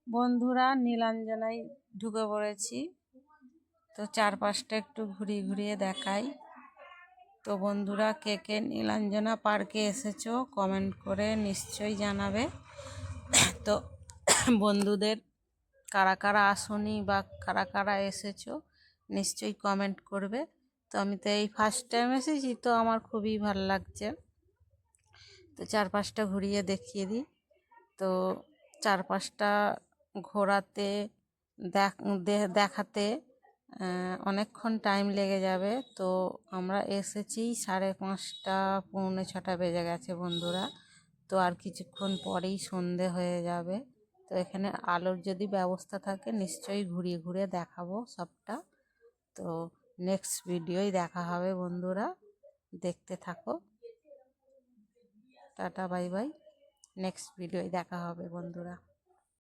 বন্ধুরা, নীলাঞ্জনায় ঢুকে পড়েছি। তো চারপাশটা একটু ঘুরিয়ে ঘুরিয়ে দেখাই। তো বন্ধুরা, কে কে নীলাঞ্জনা পার্কে এসেছো কমেন্ট করে নিশ্চয়ই জানাবে। তো বন্ধুদের কারা কারা আসনি বা কারা কারা এসেছো নিশ্চয়ই কমেন্ট করবে। তো আমি তো এই ফার্স্ট টাইম এসেছি, তো আমার খুবই ভালো লাগছে। তো চারপাশটা ঘুরিয়ে দেখিয়ে দিই। তো চারপাশটা ঘোরাতে দেখাতে অনেকক্ষণ টাইম লেগে যাবে। তো আমরা এসেছি 5:30 পৌনে 6টা বেজে গেছে বন্ধুরা। তো আর কিছুক্ষণ পরেই সন্ধে হয়ে যাবে। তো এখানে আলোর যদি ব্যবস্থা থাকে নিশ্চয়ই ঘুরিয়ে ঘুরিয়ে দেখাবো সবটা। তো নেক্সট ভিডিওই দেখা হবে বন্ধুরা, দেখতে থাকো। টাটা বাই বাই, নেক্সট ভিডিওয় দেখা হবে বন্ধুরা।